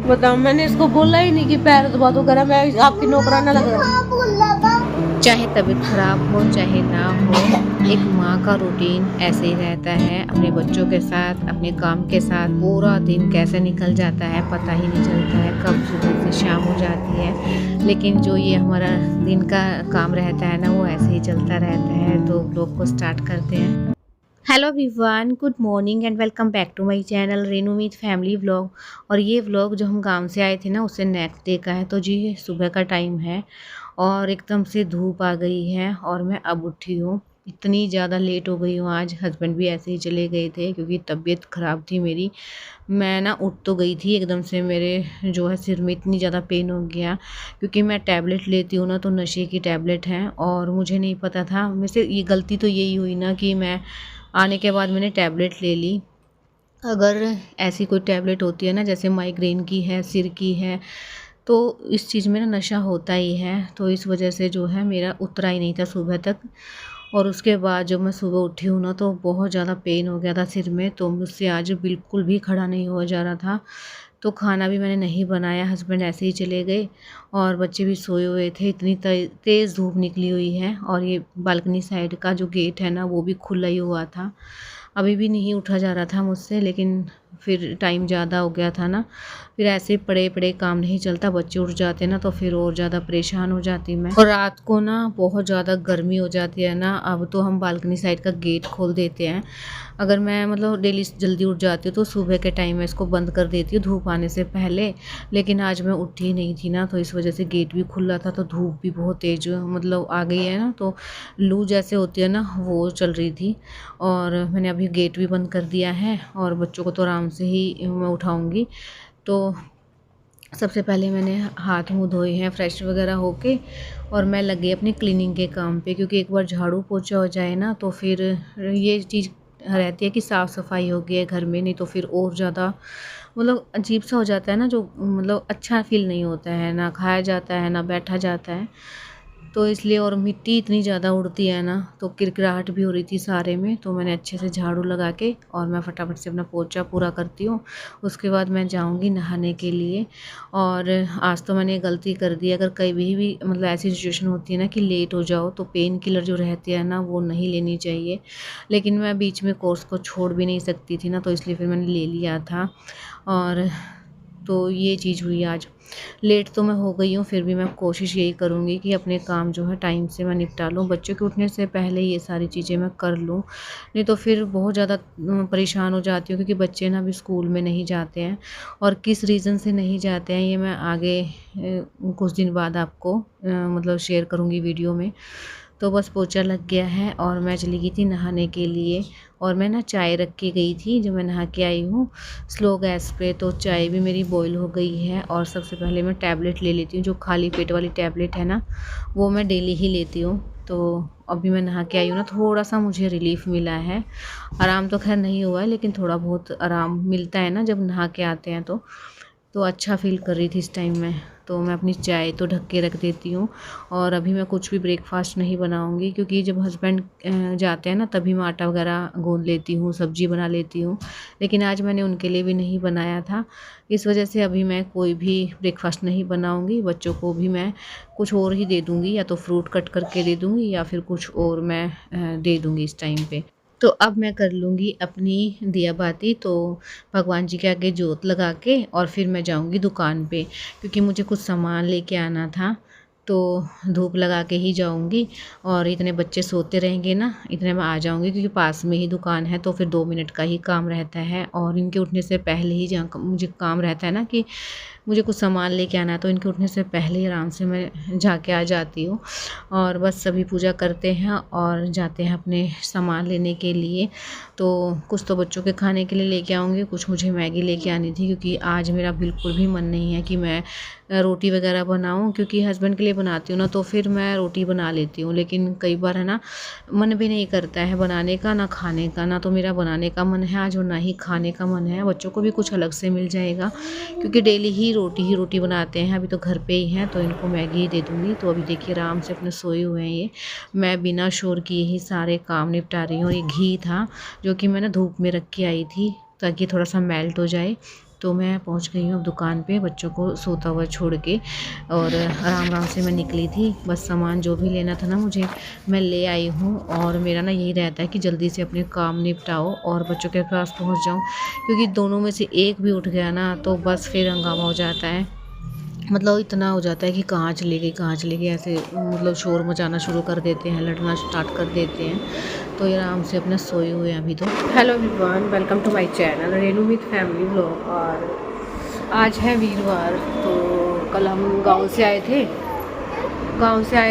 बताओ, मैंने इसको बोला ही नहीं कि पैर दबा दो, करा मैं आपकी नौकराना लग रहा। चाहे तबीयत खराब हो चाहे ना हो, एक माँ का रूटीन ऐसे ही रहता है। अपने बच्चों के साथ, अपने काम के साथ पूरा दिन कैसे निकल जाता है पता ही नहीं चलता है, कब सुबह से शाम हो जाती है। लेकिन जो ये हमारा दिन का काम रहता है ना, वो ऐसे ही चलता रहता है। तो ब्लॉग को स्टार्ट करते हैं। Hello everyone, good morning and welcome back to my channel Renu Meet family vlog. और ये व्लॉग जो हम गांव से आए थे ना, उससे नेक्स्ट डे का है। तो जी ये सुबह का टाइम है और एकदम से धूप आ गई है और मैं अब उठी हूँ। इतनी ज़्यादा लेट हो गई हूँ आज। हस्बैंड भी ऐसे ही चले गए थे क्योंकि तबीयत ख़राब थी मेरी। मैं ना उठ तो गई थी, एकदम से मेरे जो है सिर में इतनी ज़्यादा पेन हो गया क्योंकि मैं टैबलेट लेती हूँ ना, तो नशे की टैबलेट हैं और मुझे नहीं पता था। मेरे से ये गलती तो यही हुई ना कि मैं आने के बाद मैंने टैबलेट ले ली। अगर ऐसी कोई टैबलेट होती है ना, जैसे माइग्रेन की है, सिर की है, तो इस चीज़ में ना नशा होता ही है। तो इस वजह से जो है मेरा उतरा ही नहीं था सुबह तक। और उसके बाद जब मैं सुबह उठी हूँ ना, तो बहुत ज़्यादा पेन हो गया था सिर में। तो मुझसे आज बिल्कुल भी खड़ा नहीं हुआ जा रहा था। तो खाना भी मैंने नहीं बनाया, हस्बैंड ऐसे ही चले गए और बच्चे भी सोए हुए थे। इतनी तेज़ धूप निकली हुई है और ये बालकनी साइड का जो गेट है ना, वो भी खुला ही हुआ था। अभी भी नहीं उठा जा रहा था मुझसे, लेकिन फिर टाइम ज़्यादा हो गया था ना। फिर ऐसे पड़े पड़े काम नहीं चलता, बच्चे उठ जाते ना तो फिर और ज़्यादा परेशान हो जाती मैं। और रात को ना बहुत ज़्यादा गर्मी हो जाती है ना, अब तो हम बालकनी साइड का गेट खोल देते हैं। अगर मैं मतलब डेली जल्दी उठ जाती हूँ तो सुबह के टाइम में इसको बंद कर देती हूँ धूप आने से पहले। लेकिन आज मैं उठी नहीं थी ना, तो इस वजह से गेट भी खुला था। तो धूप भी बहुत तेज मतलब आ गई है ना, तो लू जैसे होती है ना, वो चल रही थी। और मैंने अभी गेट भी बंद कर दिया है और बच्चों को तो आराम से ही मैं उठाऊंगी। तो सबसे पहले मैंने हाथ मुँह धोए हैं फ्रेश वगैरह होके और मैं लगी अपनी क्लीनिंग के काम पे, क्योंकि एक बार झाड़ू पोछा हो जाए ना, तो फिर ये चीज़ रहती है कि साफ़ सफाई हो गई है घर में। नहीं तो फिर और ज़्यादा मतलब अजीब सा हो जाता है ना, जो मतलब अच्छा फील नहीं होता है, ना खाया जाता है ना बैठा जाता है। तो इसलिए और मिट्टी इतनी ज़्यादा उड़ती है ना, तो किरकिराहट भी हो रही थी सारे में। तो मैंने अच्छे से झाड़ू लगा के और मैं फटाफट से अपना पोछा पूरा करती हूँ। उसके बाद मैं जाऊँगी नहाने के लिए। और आज तो मैंने गलती कर दी, अगर कभी भी मतलब ऐसी सिचुएशन होती है ना कि लेट हो जाओ, तो पेन किलर जो रहती है ना, वो नहीं लेनी चाहिए। लेकिन मैं बीच में कोर्स को छोड़ भी नहीं सकती थी ना, तो इसलिए फिर मैंने ले लिया था। और तो ये चीज़ हुई आज। लेट तो मैं हो गई हूँ, फिर भी मैं कोशिश यही करूँगी कि अपने काम जो है टाइम से मैं निपटा लूँ, बच्चों के उठने से पहले ये सारी चीज़ें मैं कर लूँ। नहीं तो फिर बहुत ज़्यादा परेशान हो जाती हूँ, क्योंकि बच्चे ना अभी स्कूल में नहीं जाते हैं। और किस रीज़न से नहीं जाते हैं ये मैं आगे कुछ दिन बाद आपको मतलब शेयर करूँगी वीडियो में। तो बस पोछा लग गया है और मैं चली गई थी नहाने के लिए। और मैं ना चाय रख के गई थी, जब मैं नहा के आई हूँ स्लो गैस पे। तो चाय भी मेरी बॉईल हो गई है और सबसे पहले मैं टैबलेट ले लेती हूँ, जो खाली पेट वाली टैबलेट है ना, वो मैं डेली ही लेती हूँ। तो अभी मैं नहा के आई हूँ ना, थोड़ा सा मुझे रिलीफ़ मिला है। आराम तो खैर नहीं हुआ है, लेकिन थोड़ा बहुत आराम मिलता है ना जब नहा के आते हैं तो अच्छा फ़ील कर रही थी इस टाइम में। तो मैं अपनी चाय तो ढक के रख देती हूँ। और अभी मैं कुछ भी ब्रेकफ़ास्ट नहीं बनाऊँगी, क्योंकि जब हस्बैंड जाते हैं ना, तभी मैं आटा वगैरह गूँध लेती हूँ, सब्ज़ी बना लेती हूँ। लेकिन आज मैंने उनके लिए भी नहीं बनाया था, इस वजह से अभी मैं कोई भी ब्रेकफ़ास्ट नहीं बनाऊँगी। बच्चों को भी मैं कुछ और ही दे दूँगी, या तो फ्रूट कट करके दे दूँगी या फिर कुछ और मैं दे दूँगी इस टाइम पे। तो अब मैं कर लूँगी अपनी दिया बाती, तो भगवान जी के आगे जोत लगा के और फिर मैं जाऊँगी दुकान पे, क्योंकि मुझे कुछ सामान लेके आना था। तो धूप लगा के ही जाऊँगी। और इतने बच्चे सोते रहेंगे ना, इतने मैं आ जाऊँगी, क्योंकि पास में ही दुकान है। तो फिर 2 मिनट का ही काम रहता है और इनके उठने से पहले ही जहाँ मुझे काम रहता है ना कि मुझे कुछ सामान लेके आना है, तो इनके उठने से पहले ही आराम से मैं जाके आ जाती हूँ। और बस सभी पूजा करते हैं और जाते हैं अपने सामान लेने के लिए। तो कुछ तो बच्चों के खाने के लिए लेके आऊँगी, कुछ मुझे मैगी लेके आनी थी, क्योंकि आज मेरा बिल्कुल भी मन नहीं है कि मैं रोटी वगैरह बनाऊँ। क्योंकि हस्बैंड के लिए बनाती हूँ ना, तो फिर मैं रोटी बना लेती हूँ, लेकिन कई बार है ना मन भी नहीं करता है बनाने का, ना खाने का। ना तो मेरा बनाने का मन है आज और ना ही खाने का मन है। बच्चों को भी कुछ अलग से मिल जाएगा, क्योंकि डेली ही रोटी बनाते हैं। अभी तो घर पे ही हैं, तो इनको मैगी ही दे दूँगी। तो अभी देखिए आराम से अपने सोए हुए हैं ये। मैं बिना शोर किए ही सारे काम निपटा रही हूँ। और ये घी था जो कि मैंने धूप में रख के आई थी, ताकि थोड़ा सा मेल्ट हो जाए। तो मैं पहुंच गई हूँ दुकान पे बच्चों को सोता हुआ छोड़ के, और आराम आराम से मैं निकली थी। बस सामान जो भी लेना था ना मुझे, मैं ले आई हूँ। और मेरा ना यही रहता है कि जल्दी से अपने काम निपटाओ और बच्चों के पास पहुँच जाऊँ, क्योंकि दोनों में से एक भी उठ गया ना तो बस फिर हंगामा हो जाता है। मतलब इतना हो जाता है कि कहाँ चली गई ऐसे, मतलब शोर मचाना शुरू कर देते हैं, लड़ना स्टार्ट कर देते हैं। तो ये आराम से अपने सोए हुए हैं अभी तो। Hello everyone, welcome to my channel Renu with family vlog. और आज है वीरवार, तो कल हम गांव से आए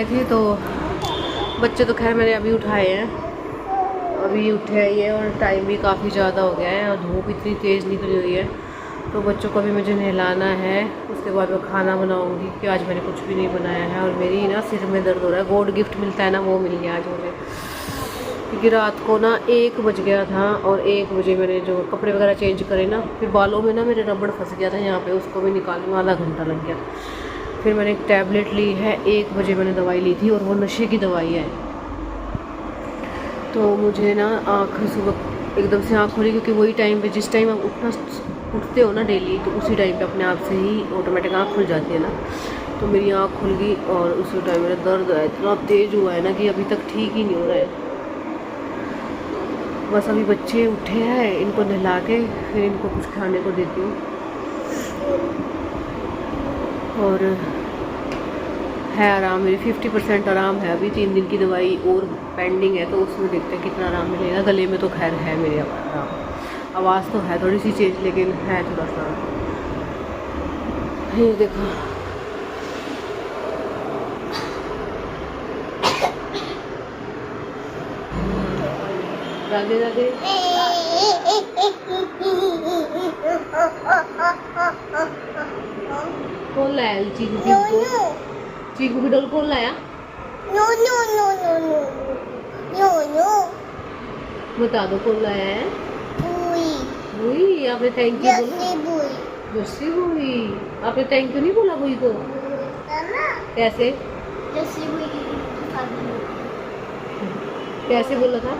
थे तो बच्चे तो खैर मैंने अभी उठाए हैं, अभी उठे हैं और टाइम भी काफ़ी ज़्यादा हो गया है और धूप इतनी तेज़ निकली हुई है। तो बच्चों को भी मुझे नहलाना है, उसके बाद मैं खाना बनाऊंगी कि आज मैंने कुछ भी नहीं बनाया है। और मेरी ना सिर में दर्द हो रहा है, गॉड गिफ्ट मिलता है ना वो मिल गया आज मुझे, क्योंकि रात को ना 1 बज गया था और 1 बजे मैंने जो कपड़े वगैरह चेंज करे ना, फिर बालों में ना मेरे रबड़ फंस गया था यहाँ पे, उसको भी निकालने में आधा घंटा लग गया। फिर मैंने एक टैबलेट ली है, 1 बजे मैंने दवाई ली थी और वो नशे की दवाई है। तो मुझे ना आँख सुबह एकदम से आँख खुली, क्योंकि वही टाइम पे जिस टाइम आप उठते हो ना डेली, तो उसी टाइम पे अपने आप से ही ऑटोमेटिक आँख खुल जाती है ना। तो मेरी आँख खुल गई और उसी टाइम मेरा दर्द है इतना तेज़ हुआ है ना कि अभी तक ठीक ही नहीं हो रहा है। बस अभी बच्चे उठे हैं, इनको नहला के फिर इनको कुछ खाने को देती हूँ। और है आराम, मेरी 50% आराम है। अभी 3 दिन की दवाई और पेंडिंग है, तो उसमें देखते हैं कितना आराम मिलेगा। गले में तो खैर है मेरे आराम, आवाज़ तो है थोड़ी सी चेंज, लेकिन है थोड़ा सा। ये देखो राधे राधे। कौन लाया चीकू की डोल कौन लाया? बता दो कौन लाया है? बुई। आपने थैंक यू बोला? जस्सी बुई। आपने थैंक यू नहीं बोला बुई को? कैसे कैसे बोला था?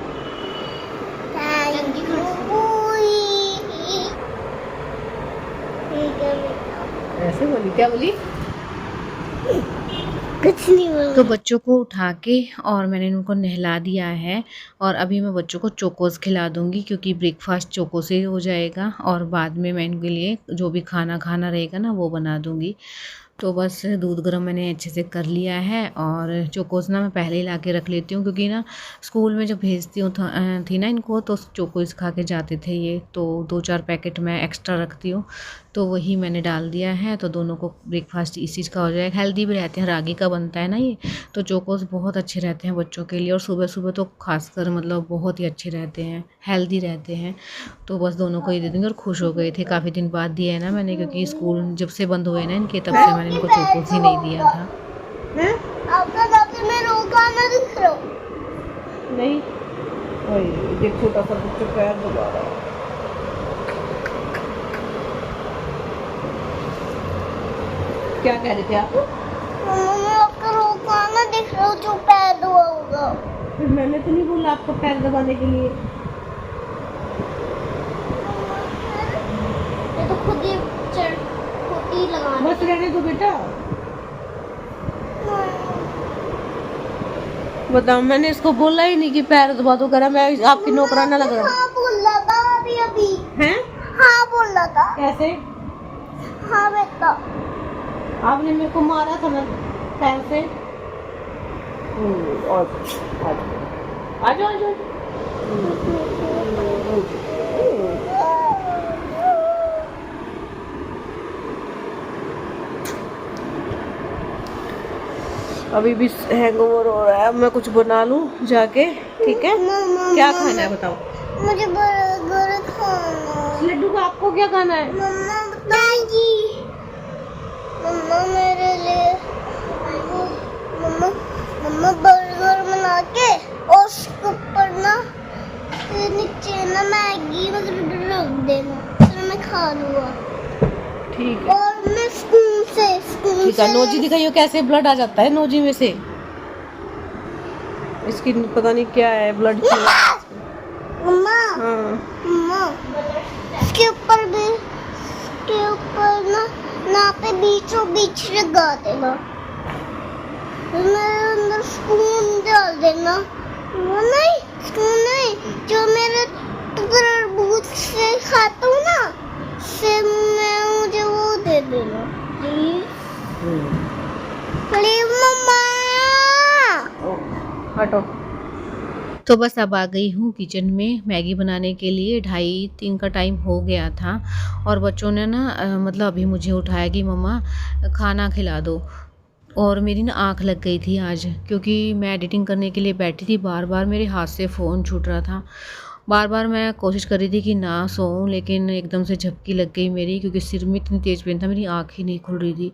ऐसे बोली? क्या बोली? कुछ नहीं बोला। तो बच्चों को उठा के और मैंने उनको नहला दिया है, और अभी मैं बच्चों को चोकोस खिला दूंगी, क्योंकि ब्रेकफास्ट चोको से हो जाएगा और बाद में मैं इनके लिए जो भी खाना रहेगा ना वो बना दूंगी। तो बस दूध गर्म मैंने अच्छे से कर लिया है, और चोकोस ना मैं पहले ही ला के रख लेती हूँ, क्योंकि ना स्कूल में जब भेजती हूँ थी ना इनको, तो चोकोस खा के जाते थे ये, तो 2-4 पैकेट मैं एक्स्ट्रा रखती हूँ, तो वही मैंने डाल दिया है। तो दोनों को ब्रेकफास्ट इस चीज़ का हो जाएगा। हेल्दी भी रहते हैं, रागी का बनता है ना ये, तो चोकोस बहुत अच्छे रहते हैं बच्चों के लिए, और सुबह सुबह तो खासकर मतलब बहुत ही अच्छे रहते हैं, हेल्दी रहते हैं। तो बस दोनों को ही दे दूँगी। और खुश हो गए थे, काफ़ी दिन बाद दिया है ना मैंने, क्योंकि स्कूल जब से बंद हुए ना इनके, तब से मैंने इनको चोकोस ही नहीं दिया था। नहीं देख, छोटा सा बच्चा पैर दबा रहा है। क्या कह रहे थे आप? आपका रोकाना दिख रहा जो पैर दबाऊंगा। फिर मैंने तो नहीं बोला आपको पैर दबाने के लिए। ये तो खुद ही लगा। बस रहने दो बेटा। बताओ, मैंने इसको बोला ही नहीं कि पैर दबा दो, करा मैं आपकी नौकराना लग रहा। हाँ बोला था अभी हैं? हाँ बोला था। कैसे? हाँ बेटा, आपने मेरे को मारा था ना पैर से। आ जाओ। अभी भी हैंगओवर हो रहा है। अब मैं कुछ बना लूं जाके, ठीक है? क्या खाना है बताओ? मुझे बर्गर खाना है। लड्डू को आपको क्या खाना है? मैगी। मम्मा मेरे लिए मम्मा बर्गर बना के और उसके ऊपर ना नीचे ना मैगी वगैरह रख देना, फिर मैं खा लूँगा। ठीक है। और मैं स्पून से नोजी दिखाइयो कैसे ब्लड आ जाता है नोजी में से। इसकी पता नहीं क्या है, ब्लड की। मम्मा हाँ मम्मा, इसके ऊपर भी के ऊपर ना पे बीचों बीच लगा देना, मेरे अंदर स्पून डाल देना। वो नहीं, स्पून नहीं, जो मेरे तरबूज से खाता हूँ ना, फिर मुझे वो दे देना प्लीज मम्मा। हटो। तो बस अब आ गई हूँ किचन में मैगी बनाने के लिए। 2:30-3 का टाइम हो गया था और बच्चों ने ना मतलब अभी मुझे उठाया कि मम्मा खाना खिला दो। और मेरी ना आँख लग गई थी आज, क्योंकि मैं एडिटिंग करने के लिए बैठी थी। बार बार मेरे हाथ से फ़ोन छूट रहा था। बार बार मैं कोशिश कर रही थी कि ना सोऊं, लेकिन एकदम से झपकी लग गई मेरी, क्योंकि सिर में इतनी तेज़ पेन था, मेरी आँख ही नहीं खुल रही थी।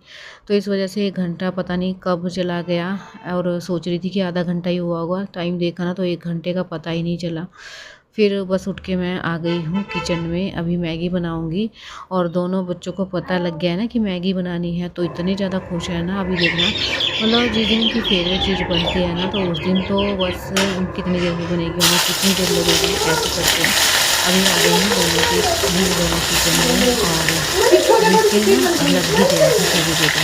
तो इस वजह से 1 घंटा पता नहीं कब चला गया और सोच रही थी कि आधा घंटा ही हुआ होगा। टाइम देखा ना तो 1 घंटे का पता ही नहीं चला। फिर बस उठ के मैं आ गई हूँ किचन में। अभी मैगी बनाऊँगी और दोनों बच्चों को पता लग गया है ना कि मैगी बनानी है, तो इतने ज़्यादा खुश है ना। अभी देखना, मतलब जिस दिन उनकी फेवरेट चीज़ बनती है ना, तो उस दिन तो बस कितनी देर में बनेगी, उन्हें कितनी देर लगेगी, ऐसे करते हैं। अभी आ गई हूँ दोनों किचन में और देखते हैं लग भी गया था सभी जगह।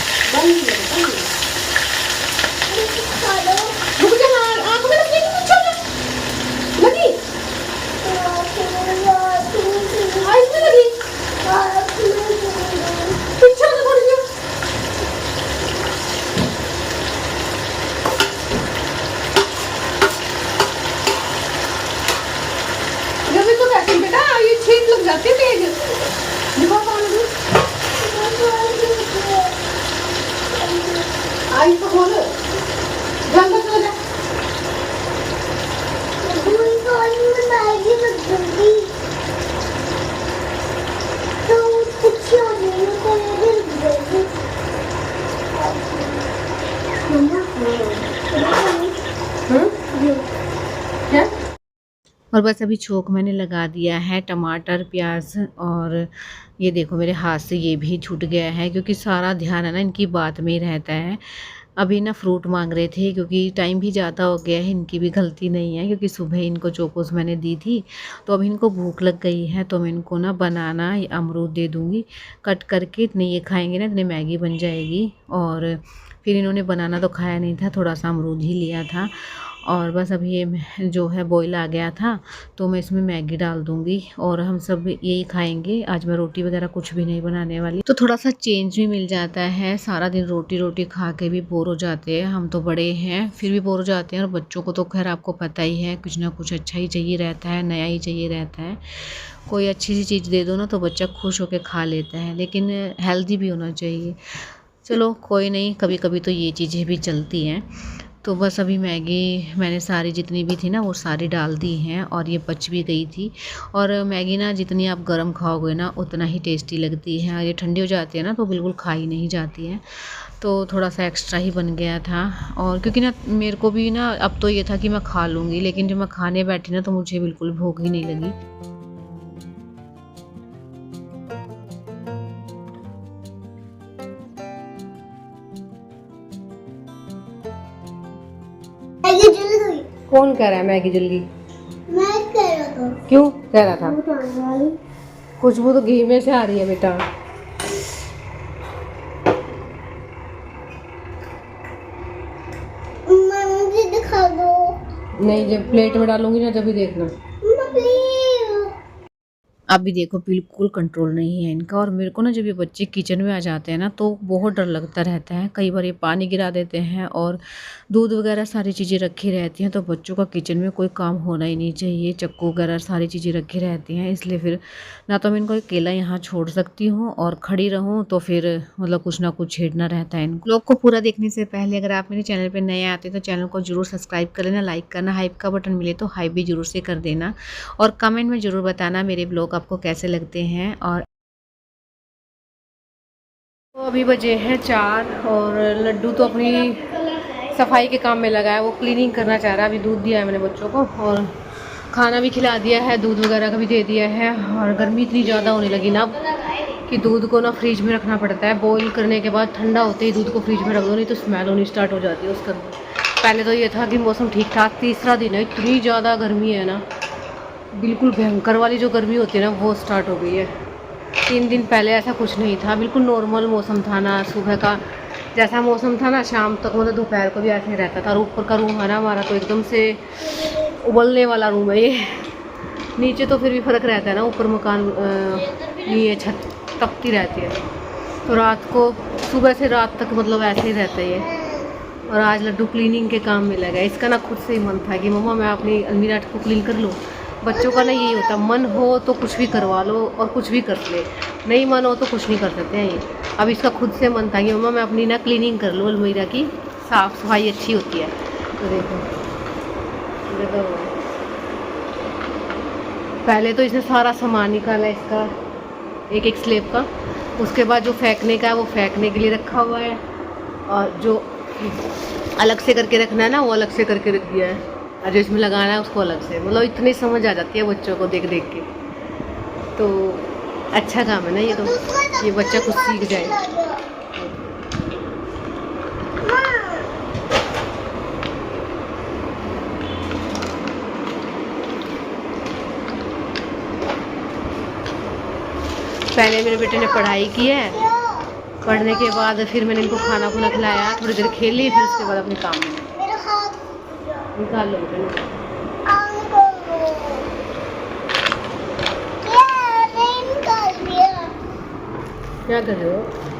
और बस अभी छोंक मैंने लगा दिया है टमाटर प्याज, और ये देखो मेरे हाथ से ये भी छूट गया है, क्योंकि सारा ध्यान है ना इनकी बात में ही रहता है। अभी ना फ्रूट मांग रहे थे, क्योंकि टाइम भी ज़्यादा हो गया है। इनकी भी गलती नहीं है, क्योंकि सुबह इनको चोकोस मैंने दी थी, तो अभी इनको भूख लग गई है। तो मैं इनको ना बनाना या अमरूद दे दूँगी कट करके। इतने ये खाएंगे ना, इतने मैगी बन जाएगी। और फिर इन्होंने बनाना तो खाया नहीं था, थोड़ा सा अमरूद ही लिया था। और बस अभी ये जो है बॉईल आ गया था, तो मैं इसमें मैगी डाल दूँगी और हम सब यही खाएंगे। आज मैं रोटी वगैरह कुछ भी नहीं बनाने वाली, तो थोड़ा सा चेंज भी मिल जाता है। सारा दिन रोटी रोटी खा के भी बोर हो जाते हैं। हम तो बड़े हैं फिर भी बोर हो जाते हैं, और बच्चों को तो खैर आपको पता ही है, कुछ ना कुछ अच्छा ही चाहिए रहता है, नया ही चाहिए रहता है। कोई अच्छी सी चीज़ दे दो ना तो बच्चा खुश होकर खा लेता है, लेकिन हेल्दी भी होना चाहिए। चलो कोई नहीं, कभी कभी तो ये चीज़ें भी चलती हैं। तो बस अभी मैगी मैंने सारी जितनी भी थी ना वो सारी डाल दी हैं, और ये बच भी गई थी। और मैगी ना जितनी आप गरम खाओगे ना उतना ही टेस्टी लगती है, और ये ठंडी हो जाती है ना तो बिल्कुल खाई नहीं जाती है। तो थोड़ा सा एक्स्ट्रा ही बन गया था। और क्योंकि ना मेरे को भी ना अब तो ये था कि मैं खा लूँगी, लेकिन जब मैं खाने बैठी ना तो मुझे बिल्कुल भूख ही नहीं लगी। कौन कह रहा है मैगी जल्दी? मैं कह रहा था। क्यों कह रहा था? खुशबू तो घी में से आ रही है बेटा। मुझे दिखा दो। नहीं, जब प्लेट में डालूंगी ना तभी देखना। अभी देखो बिल्कुल कंट्रोल नहीं है इनका। और मेरे को ना जब ये बच्चे किचन में आ जाते हैं ना तो बहुत डर लगता रहता है। कई बार ये पानी गिरा देते हैं और दूध वगैरह सारी चीज़ें रखी रहती हैं, तो बच्चों का किचन में कोई काम होना ही नहीं चाहिए। चक्कू वगैरह सारी चीज़ें रखी रहती हैं, इसलिए फिर ना तो मैं इनको अकेला यहाँ छोड़ सकती हूँ, और खड़ी रहूँ तो फिर मतलब कुछ ना कुछ छेड़ना रहता है इनको। लोग को पूरा देखने से पहले अगर आप मेरे चैनल पर नए आते हैं तो चैनल को जरूर सब्सक्राइब कर लेना, लाइक करना, हाइप का बटन मिले तो हाइप भी जरूर से कर देना, और कमेंट में ज़रूर बताना मेरे ब्लॉग आपको कैसे लगते हैं। और तो अभी बजे हैं 4 और लड्डू तो अपनी सफाई के काम में लगा है, वो क्लीनिंग करना चाह रहा है। अभी दूध दिया है मैंने बच्चों को और खाना भी खिला दिया है, दूध वगैरह का भी दे दिया है। और गर्मी इतनी ज़्यादा होने लगी ना कि दूध को ना फ्रिज में रखना पड़ता है। बॉईल करने के बाद ठंडा होते ही दूध को फ्रिज में रख दो, नहीं तो स्मेल होनी स्टार्ट हो जाती है उसके अंदर। पहले तो ये था कि मौसम ठीक ठाक, तीसरा दिन है, इतनी ज़्यादा गर्मी है ना, बिल्कुल भयंकर वाली जो गर्मी होती है ना वो स्टार्ट हो गई है। 3 दिन पहले ऐसा कुछ नहीं था, बिल्कुल नॉर्मल मौसम था ना, सुबह का जैसा मौसम था ना शाम तक मतलब दोपहर को भी ऐसे ही रहता था। और ऊपर का रूम है ना हमारा तो एकदम से उबलने वाला रूम है ये। नीचे तो फिर भी फ़र्क रहता है ना, ऊपर मकान ये छत तपती रहती है, तो रात को सुबह से रात तक मतलब ऐसे ही रहता है ये। और आज लड्डू क्लीनिंग के काम में लगा। इसका ना खुद से ही मन था कि मम्मा मैं अपनी अलमीरा को क्लीन कर लूँ। बच्चों का ना यही होता, मन हो तो कुछ भी करवा लो और कुछ भी कर ले, नहीं मन हो तो कुछ नहीं कर सकते हैं ये। अब इसका खुद से मन था कि मम्मा मैं अपनी ना क्लीनिंग कर लूँ, अलमीरा की साफ़ सफाई अच्छी होती है। तो देखो पहले तो इसने सारा सामान निकाला इसका एक एक स्लेब का, उसके बाद जो फेंकने का है वो फेंकने के लिए रखा हुआ है, और जो अलग से करके रखना है ना वो अलग से करके रख दिया है, और जो इसमें लगाना है उसको अलग से। मतलब इतनी समझ आ जाती है बच्चों को देख देख के, तो अच्छा काम है ना ये, तो ये बच्चा कुछ सीख जाए। पहले मेरे बेटे ने पढ़ाई की है, पढ़ने के बाद फिर मैंने इनको खाना खुना खिलाया, थोड़ी देर खेली, फिर उसके बाद अपने काम में निकाल लो बेटे। क्या कर रहे हो?